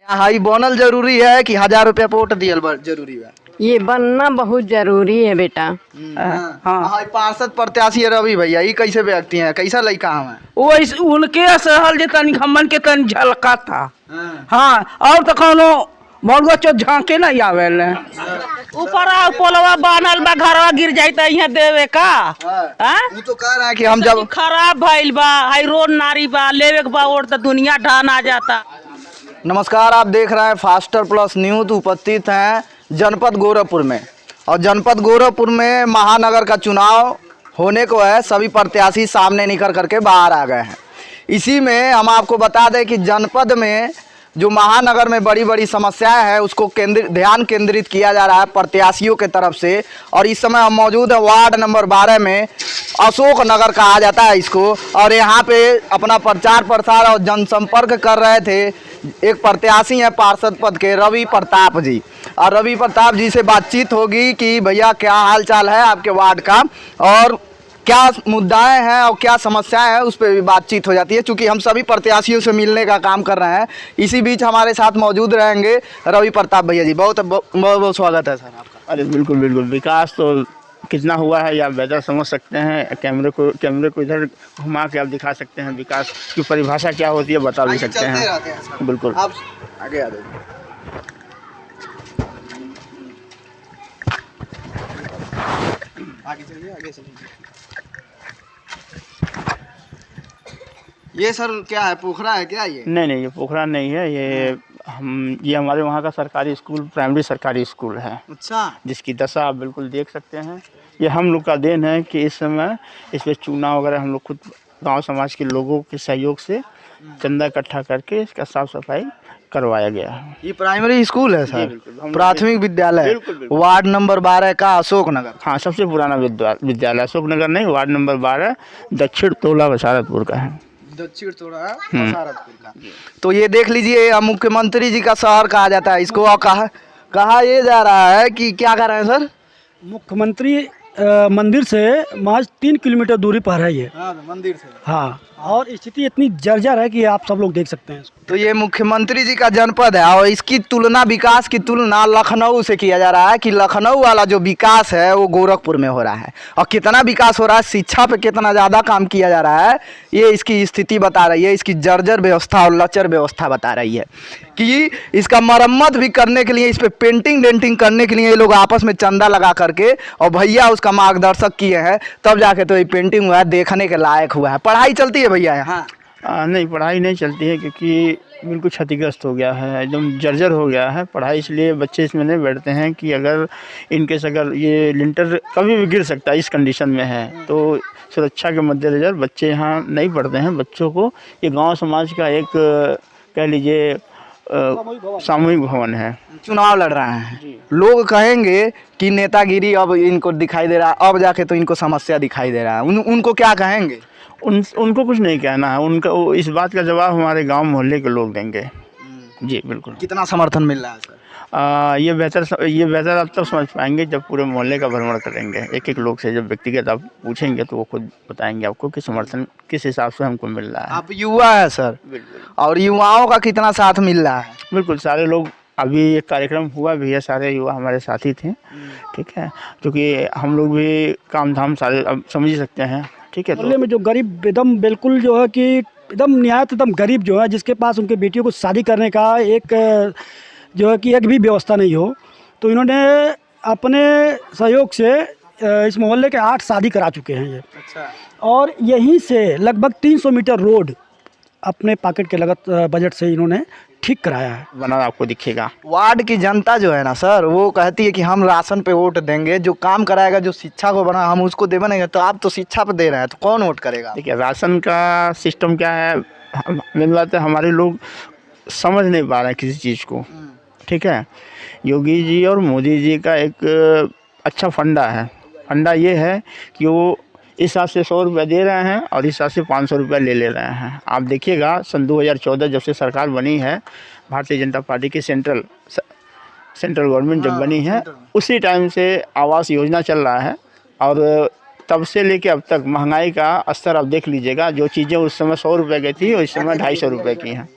High बनल जरूरी है कि 1000 रुपया पे वोट दियल जरूरी है? ये बनना बहुत जरूरी है बेटा। हाँ हाई पार्षद प्रत्याशी है रवि भैया, ये कैसे व्यक्ति हैं, कैसा लड़का है? वो उनके सहल जे तनी हमन के तनी झलका था। हाँ और तो कोनो भगवा चो झांके नहीं आवेल। ऊपर पोलवा बनल बा, घरवा गिर जाई त इहां देवे का। वो तो कह रहा है कि हम जब खराब भइल बा, हाई रोड नारी बा, लेवे के बा वोट त दुनिया ढान आ जाता। नमस्कार, आप देख रहे हैं फास्टर प्लस न्यूज। उपस्थित हैं जनपद गोरखपुर में, और जनपद गोरखपुर में महानगर का चुनाव होने को है। सभी प्रत्याशी सामने निकल करके बाहर आ गए हैं। इसी में हम आपको बता दें कि जनपद में जो महानगर में बड़ी बड़ी समस्याएं हैं उसको ध्यान केंद्रित किया जा रहा है प्रत्याशियों के तरफ से। और इस समय हम मौजूद है वार्ड नंबर 12 में, अशोक नगर कहा जाता है इसको। और यहाँ पे अपना प्रचार प्रसार और जनसंपर्क कर रहे थे एक प्रत्याशी हैं पार्षद पद के, रवि प्रताप जी। और रवि प्रताप जी से बातचीत होगी कि भैया क्या हाल चाल है आपके वार्ड का, और क्या मुद्दाएं हैं और क्या समस्याएं हैं, उस पर भी बातचीत हो जाती है। चूँकि हम सभी प्रत्याशियों से मिलने का काम कर रहे हैं, इसी बीच हमारे साथ मौजूद रहेंगे रवि प्रताप भैया जी। बहुत बहुत स्वागत है सर आपका। अरे बिल्कुल बिल्कुल, विकास तो कितना हुआ है ये आप बेहतर समझ सकते हैं। कैमरे को इधर घुमा के आप दिखा सकते हैं। विकास की परिभाषा क्या होती है बता भी सकते हैं। बिल्कुल, आप आगे आ जाइए। आगे चलिए, आगे चलिए। ये सर क्या है, पोखरा है क्या ये? नहीं, ये पोखरा नहीं है। ये हमारे वहाँ का सरकारी स्कूल, प्राइमरी सरकारी स्कूल है। अच्छा, जिसकी दशा आप बिल्कुल देख सकते हैं। ये हम लोग का देन है कि इस समय इस पर चूना वगैरह हम लोग खुद गांव समाज के लोगों के सहयोग से चंदा इकट्ठा करके इसका साफ सफाई करवाया गया है। ये प्राइमरी स्कूल है सर, प्राथमिक विद्यालय वार्ड नंबर 12 का अशोक नगर। हाँ, सबसे पुराना विद्यालय अशोक नगर नहीं, वार्ड नंबर 12 दक्षिण तोला बसारतपुर का है। दक्षिण तोड़ा बसारतपुर का। तो ये देख लीजिए, मुख्यमंत्री जी का शहर कहा जाता है इसको। और कहा ये जा रहा है कि क्या कर रहे हैं सर? मुख्यमंत्री मंदिर से महज 3 किलोमीटर दूरी पर है ये। मंदिर से। हाँ, और स्थिति इतनी जर्जर है कि आप सब लोग देख सकते हैं। तो ये मुख्यमंत्री जी का जनपद है, और इसकी तुलना, विकास की तुलना लखनऊ से किया जा रहा है कि लखनऊ वाला जो विकास है वो गोरखपुर में हो रहा है। और कितना विकास हो रहा है, शिक्षा पे कितना ज़्यादा काम किया जा रहा है, ये इसकी स्थिति बता रही है। इसकी जर्जर व्यवस्था और लचर व्यवस्था बता रही है कि इसका मरम्मत भी करने के लिए, इस पर पेंटिंग डेंटिंग करने के लिए ये लोग आपस में चंदा लगा करके और भैया उसका मार्गदर्शक किए हैं, तब जाके तो ये पेंटिंग हुआ है, देखने के लायक हुआ है। पढ़ाई चलती है भैया यहाँ? नहीं, पढ़ाई नहीं चलती है क्योंकि बिल्कुल क्षतिग्रस्त हो गया है, एकदम जर्जर हो गया है पढ़ाई। इसलिए बच्चे इसमें नहीं बैठते हैं कि अगर इनकेस अगर ये लिंटर कभी भी गिर सकता है, इस कंडीशन में है, तो सुरक्षा के मद्देनज़र बच्चे यहाँ नहीं पढ़ते हैं। बच्चों को ये गांव समाज का एक कह लीजिए सामूहिक भवन है। चुनाव लड़ रहे हैं, लोग कहेंगे कि नेतागिरी अब इनको दिखाई दे रहा है, अब जाके तो इनको समस्या दिखाई दे रहा है। उनको क्या कहेंगे? उनको कुछ नहीं कहना है। उनका इस बात का जवाब हमारे गांव मोहल्ले के लोग देंगे। जी बिल्कुल। कितना समर्थन मिल रहा है सर? ये बेहतर आप तब समझ पाएंगे जब पूरे मोहल्ले का भ्रमण करेंगे। एक एक लोग से जब व्यक्तिगत आप पूछेंगे तो वो खुद बताएंगे आपको कि समर्थन किस हिसाब से हमको मिल रहा है। आप युवा है सर, और युवाओं का कितना साथ मिल रहा है? बिल्कुल, सारे लोग, अभी एक कार्यक्रम हुआ भी है, सारे युवा हमारे साथी थे। ठीक है, क्योंकि हम लोग भी काम धाम सारे अब समझ ही सकते हैं। ठीक है, मोहल्ले में जो गरीब एकदम बिल्कुल जो है कि एकदम निहायत एकदम गरीब जो है, जिसके पास उनके बेटियों को शादी करने का एक जो है कि एक भी व्यवस्था नहीं हो, तो इन्होंने अपने सहयोग से इस मोहल्ले के 8 शादी करा चुके हैं ये। अच्छा। और यहीं से लगभग 300 मीटर रोड अपने पॉकेट के लगत बजट से इन्होंने ठीक कराया है। बना आपको दिखेगा। वार्ड की जनता जो है ना सर, वो कहती है कि हम राशन पे वोट देंगे, जो काम कराएगा, जो शिक्षा को बना हम उसको दे बनेंगे। तो आप तो शिक्षा पे दे रहे हैं, तो कौन वोट करेगा? देखिए, राशन का सिस्टम क्या है, मेन बात है हमारे लोग समझ नहीं पा रहे हैं किसी चीज़ को। ठीक है, योगी जी और मोदी जी का एक अच्छा फंडा है। फंडा ये है कि वो इस हिसाब से 100 रुपये दे रहे हैं और इस हिसाब से 500 रुपये ले रहे हैं। आप देखिएगा, सन 2014 जब से सरकार बनी है, भारतीय जनता पार्टी की सेंट्रल गवर्नमेंट जब बनी है, उसी टाइम से आवास योजना चल रहा है। और तब से लेके अब तक महंगाई का स्तर आप देख लीजिएगा। जो चीज़ें उस समय 100 रुपये की थी, इस समय 250 रुपये की हैं।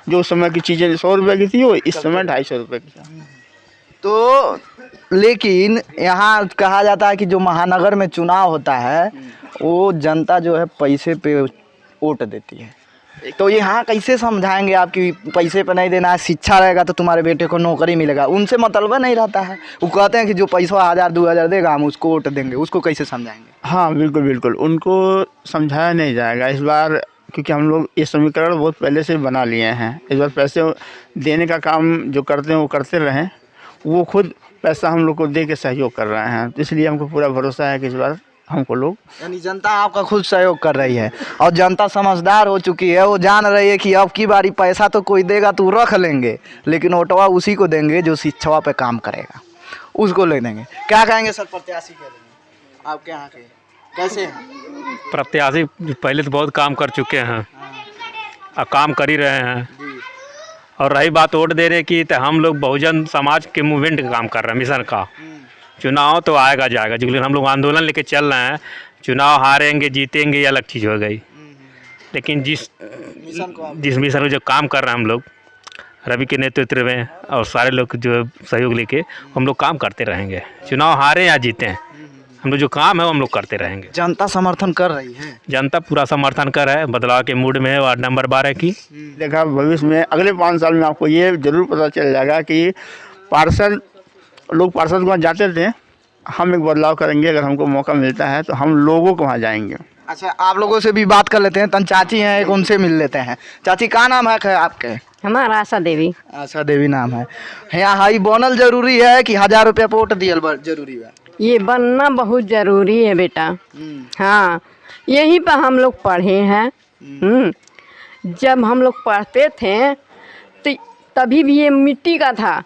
जो उस समय की चीज़ें 100 रुपये की थी वो इस समय 250 रुपये की है। तो लेकिन यहाँ कहा जाता है कि जो महानगर में चुनाव होता है वो जनता जो है पैसे पे वोट देती है। तो यहाँ कैसे समझाएंगे आप कि पैसे पे नहीं देना है, शिक्षा रहेगा तो तुम्हारे बेटे को नौकरी मिलेगा, उनसे मतलब नहीं रहता है। वो कहते हैं कि जो पैसा 1000-2000 देगा हम उसको वोट देंगे, उसको कैसे समझाएंगे? हाँ बिल्कुल बिल्कुल, उनको समझाया नहीं जाएगा इस बार, क्योंकि हम लोग ये समीकरण बहुत पहले से बना लिए हैं। इस बार पैसे देने का काम जो करते हैं वो करते रहें, वो खुद पैसा हम लोग को दे के सहयोग कर रहे हैं, तो इसलिए हमको पूरा भरोसा है कि इस बार हमको लोग, यानी जनता आपका खुद सहयोग कर रही है और जनता समझदार हो चुकी है। वो जान रही है कि अब की बारी पैसा तो कोई देगा तो रख लेंगे, लेकिन वोटवा उसी को देंगे जो शिक्षा पे काम करेगा, उसको ले देंगे। क्या कहेंगे सर, प्रत्याशी कह देंगे आपके यहाँ के कैसे हैं? प्रत्याशी पहले तो बहुत काम कर चुके हैं और काम कर ही रहे हैं। और रही बात वोट देने की, तो हम लोग बहुजन समाज के मूवमेंट का काम कर रहे हैं, मिशन का। चुनाव तो आएगा जाएगा, लेकिन हम लोग आंदोलन लेके चल रहे हैं। चुनाव हारेंगे जीतेंगे ये अलग चीज़ हो गई, लेकिन जिस मिशन को जो काम कर रहे हैं हम लोग रवि के नेतृत्व में और सारे लोग जो सहयोग लेके हम लोग काम करते रहेंगे। चुनाव हारे या जीतें, हम लोग जो काम है वो हम लोग करते रहेंगे। जनता समर्थन कर रही है, जनता पूरा समर्थन कर रहा है, बदलाव के मूड में है। वार्ड नंबर 12 की देखा भविष्य में अगले 5 साल में आपको ये जरूर पता चल जाएगा कि पार्षद लोग पार्षद को वहाँ जाते थे, हम एक बदलाव करेंगे। अगर हमको मौका मिलता है तो हम लोगों को वहाँ जाएंगे। अच्छा, आप लोगों से भी बात कर लेते हैं। तन चाची हैं एक, उनसे मिल लेते हैं। चाची का नाम है आपके? हमारा आशा देवी। आशा देवी नाम है। यहाँ हाई बनल जरूरी है कि 1000 रुपया पे वोट दियल जरूरी है? ये बनना बहुत जरूरी है बेटा। हाँ, यहीं पर हम लोग पढ़े हैं। जब हम लोग पढ़ते थे तो तभी भी ये मिट्टी का था।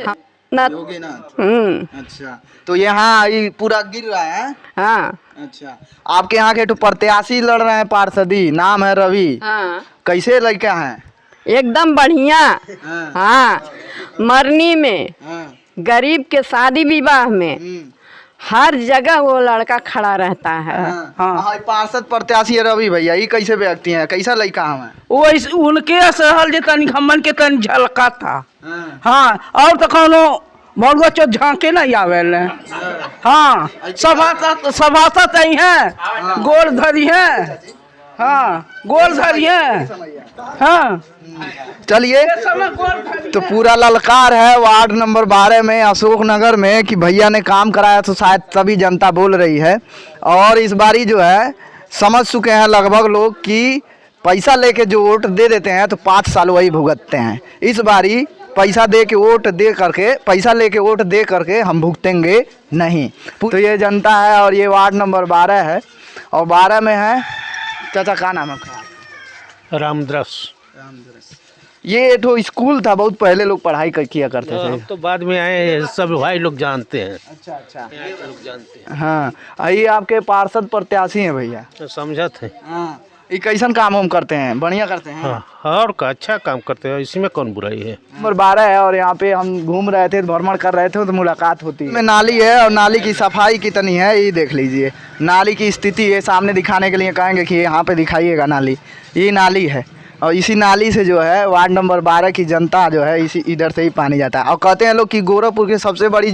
हाँ, अच्छा, तो यहाँ ये पूरा गिर रहा है। हाँ। अच्छा, आपके यहाँ के तो प्रत्याशी लड़ रहे हैं पार्षदी, नाम है रवि। हाँ। कैसे लड़का है? एकदम बढ़िया। हाँ, मरनी में, गरीब के शादी विवाह में, हर जगह वो लड़का खड़ा रहता है। हाँ, पार्षद प्रत्याशी है रवि भैया, ये कैसे व्यक्ति है, कैसा लड़का है? वो उनके सहल जे तनी हमन के तनी झलका था। हाँ, और तो कोनो मरगो चो झांके नहीं आवेल। हाँ, सभासद ही है, गोल धरी है। हाँ, गोल धरी है। हाँ, चलिए, तो पूरा ललकार है वार्ड नंबर 12 में, अशोक नगर में, कि भैया ने काम कराया तो शायद तभी जनता बोल रही है। और इस बारी जो है समझ चुके हैं लगभग लोग कि पैसा लेके जो वोट दे देते हैं तो 5 साल वही भुगतते हैं। इस बारी पैसा दे के वोट दे करके, पैसा लेके वोट दे करके हम भुगतेंगे नहीं। तो ये जनता है और ये वार्ड नंबर 12 है और 12 में है। चाचा का नाम है? रामदरस। ये तो स्कूल था, बहुत पहले लोग पढ़ाई किया करते थे। हम तो बाद में आए, सब भाई लोग जानते हैं। अच्छा, लोग जानते हैं। हाँ, ये आपके पार्षद प्रत्याशी हैं भैया? तो समझत है। हाँ, ये कैसन काम हम करते हैं? बढ़िया करते हैं। हाँ, और का अच्छा काम करते हैं, इसमें कौन बुराई है। नंबर 12 है और यहाँ पे हम घूम रहे थे, भ्रमण कर रहे थे तो मुलाकात होती है। नाली है और नाली की सफाई कितनी है ये देख लीजिए। नाली की स्थिति है, सामने दिखाने के लिए कहेंगे कि यहाँ पे दिखाइएगा नाली। ये नाली है और इसी नाली से जो है वार्ड नंबर 12 की जनता जो है इसी इधर से ही पानी जाता है। और कहते हैं लोग कि गोरखपुर की सबसे बड़ी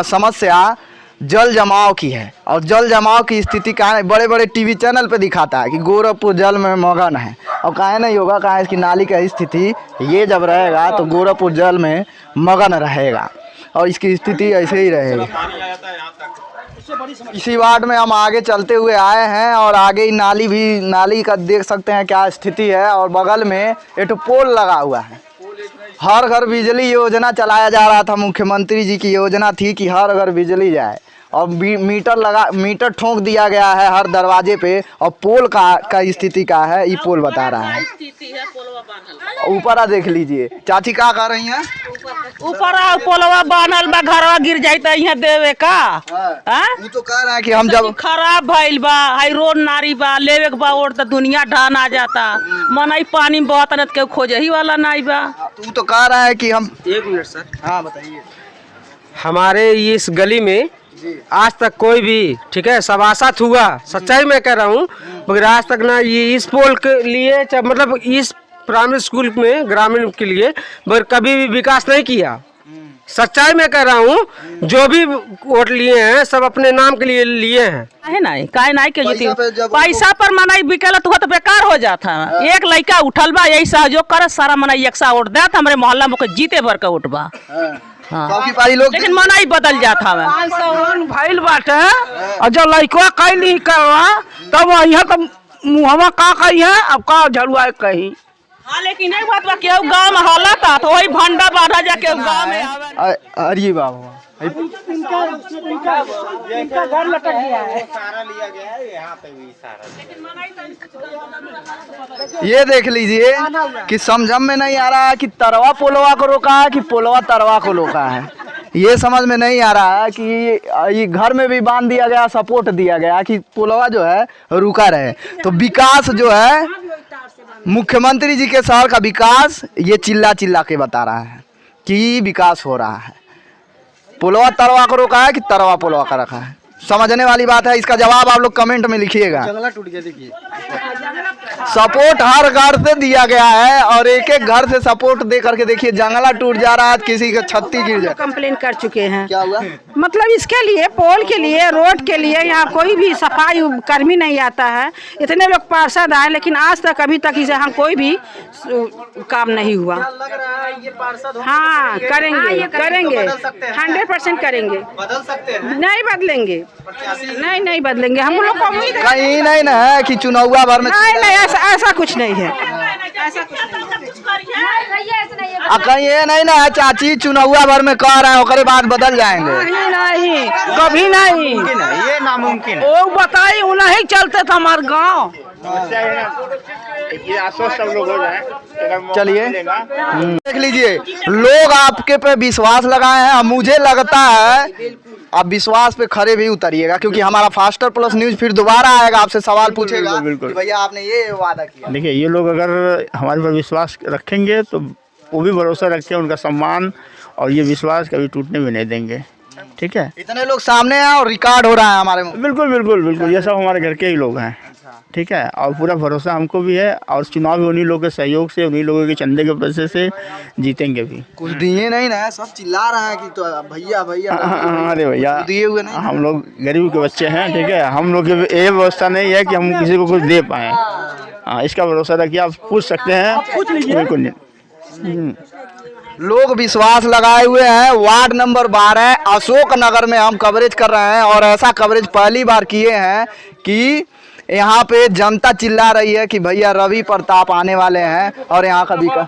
समस्या जल जमाव की है और जल जमाव की स्थिति कहाँ है, बड़े बड़े टीवी चैनल पे दिखाता है कि गोरखपुर जल में मगन है। और काहे नहीं होगा, कहाँ इसकी नाली का स्थिति ये जब रहेगा तो गोरखपुर जल में मगन रहेगा और इसकी स्थिति ऐसे ही रहेगी। इसी वार्ड में हम आगे चलते हुए आए हैं और आगे ही नाली का देख सकते हैं क्या स्थिति है। और बगल में एक पोल लगा हुआ है। हर घर बिजली योजना चलाया जा रहा था, मुख्यमंत्री जी की योजना थी कि हर घर बिजली जाए और मीटर ठोक दिया गया है हर दरवाजे पे। और पोल का स्थिति का है, ये पोल बता रहा है। ऊपर देख लीजिए। चाची क्या कर रही हैं? ऊपर पोलवा बानल बा, घरवा गिर जाए तो यहाँ देवे का। वो तो कह रहे हैं कि हम जब खराब भइल बा, हाई रोड नारी बा, लेवे के बा और तो दुनिया ढान आ जाता। मनई पानी में बहुत अनत के खोजे ही वाला नहीं बा। तू तो कह रहा है कि हम। 1 मिनट सर। हाँ बताइए। हमारे इस गली में आज तक कोई भी, ठीक है, सभासद हुआ, सच्चाई में कह रहा हूँ, मगर आज तक ना ये इस पोल के लिए मतलब इस प्राइमरी स्कूल में ग्रामीण के लिए, मगर कभी भी विकास नहीं किया। सच्चाई में कह रहा हूँ, जो भी वोट लिए हैं सब अपने नाम के लिए लिए हैं। है ना काहे नहीं के पैसा पे जब- पैसा पर मनाई बिकल तो बेकार हो जाता है। एक लड़का उठल बा यही सहयोग कर सारा मनाई एक सा वोट देता, हमारे मोहल्ला में कोई जीते भर का वोट बा। हाँ। काफी पारी लोग लेकिन मनाई बदल जाता है। भाईल बाटे और जब लड़का कहीं नहीं करवा तब यहाँ तो मुहवा का कही है, अब का झड़ुआ कही। हाँ लेकिन एक बात बा केहू गाँव में होला था तो वही भंडा बांधा जा के गाँव में आवे। अरे बाबा इनका घर लटक गया है। ये देख लीजिए कि समझ में नहीं आ रहा है कि तरवा पोलवा को रोका है कि पोलवा तरवा को रोका है। ये समझ में नहीं आ रहा है कि ये घर में भी बांध दिया गया, सपोर्ट दिया गया कि पोलवा जो है रुका रहे। तो विकास जो है मुख्यमंत्री जी के शहर का विकास ये चिल्ला चिल्ला के बता रहा है कि विकास हो रहा है। पोलवा तरवा को रोका है कि तरवा पोलवा का रखा है, समझने वाली बात है। इसका जवाब आप लोग कमेंट में लिखिएगा। जंगला टूट गया देखिए। सपोर्ट हर घर से दिया गया है और एक एक घर से सपोर्ट दे करके देखिए जंगला टूट जा रहा है, किसी का छत्ती गिर जाए। कंप्लेन कर चुके हैं। क्या हुआ? मतलब इसके लिए पोल के लिए रोड के लिए यहाँ कोई भी सफाई कर्मी नहीं आता है। इतने लोग पार्षद आए लेकिन आज तक अभी तक इसे यहाँ कोई भी काम नहीं हुआ। हाँ करेंगे करेंगे 100% करेंगे। बदल सकते हैं? नहीं बदलेंगे, नहीं बदलेंगे। हम लोग को उम्मीद है कहीं नहीं ना है कि चुनावा भर में नहीं ऐसा कुछ नहीं है। कहीं ये नहीं ना है चाची चुनावा भर में कह रहे हैं ओकरे बाद बदल जाएंगे। नहीं कभी नहीं, ये नामुमकिन वो बताई उन्हें चलते थे हमारे गाँव। ये आश्वस्त सब लोग हो जाए। चलिए देख लीजिए लोग आपके पे विश्वास लगाए हैं। मुझे लगता है आप विश्वास पे खरे भी उतरिएगा क्योंकि हमारा फास्टर प्लस न्यूज फिर दोबारा आएगा, आपसे सवाल पूछेगा बिल्कुल। कि भैया आपने ये वादा किया। देखिए ये लोग अगर हमारे पर विश्वास रखेंगे तो वो भी भरोसा रखते हैं, उनका सम्मान और ये विश्वास कभी टूटने भी नहीं देंगे। ठीक है, इतने लोग सामने हैं और रिकॉर्ड हो रहा है हमारे मुंह। बिल्कुल बिल्कुल बिल्कुल, ये सब हमारे घर के ही लोग हैं। ठीक है, और पूरा भरोसा हमको भी है और चुनाव भी उन्हीं लोगों के सहयोग से, उन्हीं लोगों के चंदे के पैसे से जीतेंगे भी। कुछ दिए नहीं ना, सब चिल्ला रहे हैं कि तो भैया भैया अरे भैया दिए हुए नहीं। हम लोग गरीब के बच्चे हैं। ठीक है, हम लोग की ये व्यवस्था नहीं है कि हम किसी को कुछ दे पाएँ। हाँ, इसका भरोसा रखिए, आप पूछ सकते हैं। बिल्कुल नहीं, लोग विश्वास लगाए हुए हैं। वार्ड नंबर 12 अशोक नगर में हम कवरेज कर रहे हैं और ऐसा कवरेज पहली बार किए हैं कि यहाँ पे जनता चिल्ला रही है कि भैया रवि प्रताप आने वाले हैं और यहाँ का विकास।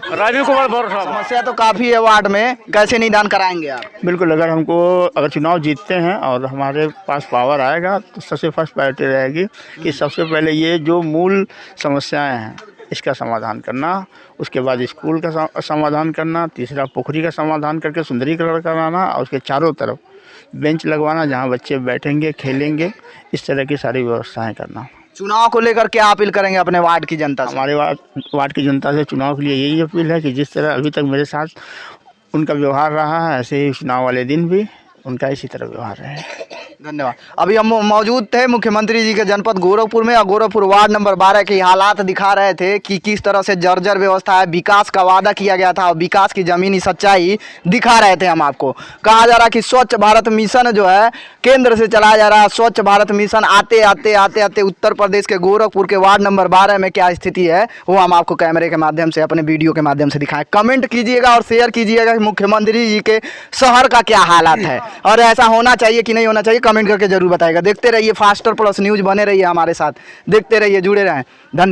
समस्या तो काफ़ी है वार्ड में, कैसे निदान कराएंगे आप? बिल्कुल, अगर चुनाव जीतते हैं और हमारे पास पावर आएगा तो सबसे फर्स्ट प्रायोरिटी रहेगी कि सबसे पहले ये जो मूल समस्याएं हैं इसका समाधान करना, उसके बाद स्कूल का समाधान करना, तीसरा पोखरी का समाधान करके सुंदरीकरण कराना और उसके चारों तरफ बेंच लगवाना जहां बच्चे बैठेंगे खेलेंगे, इस तरह की सारी व्यवस्थाएं करना। चुनाव को लेकर क्या अपील करेंगे अपने वार्ड की जनता से? हमारे वार्ड की जनता से चुनाव के लिए यही अपील है कि जिस तरह अभी तक मेरे साथ उनका व्यवहार रहा है ऐसे ही चुनाव वाले दिन भी उनका इसी तरह व्यवहार रहे। धन्यवाद। अभी हम मौजूद थे मुख्यमंत्री जी के जनपद गोरखपुर में और गोरखपुर वार्ड नंबर 12 के हालात दिखा रहे थे कि किस तरह से जर्जर व्यवस्था है। विकास का वादा किया गया था और विकास की ज़मीनी सच्चाई दिखा रहे थे हम आपको। कहा जा रहा कि स्वच्छ भारत मिशन जो है केंद्र से चलाया जा रहा है। स्वच्छ भारत मिशन आते आते उत्तर प्रदेश के गोरखपुर के वार्ड नंबर 12 में क्या स्थिति है वो हम आपको कैमरे के माध्यम से अपने वीडियो के माध्यम से दिखाएं। कमेंट कीजिएगा और शेयर कीजिएगा कि मुख्यमंत्री जी के शहर का क्या हालात है और ऐसा होना चाहिए कि नहीं होना चाहिए, कमेंट करके जरूर बताइएगा। देखते रहिए फास्टर प्लस न्यूज़, बने रहिए हमारे साथ, देखते रहिए, जुड़े रहें। धन्यवाद।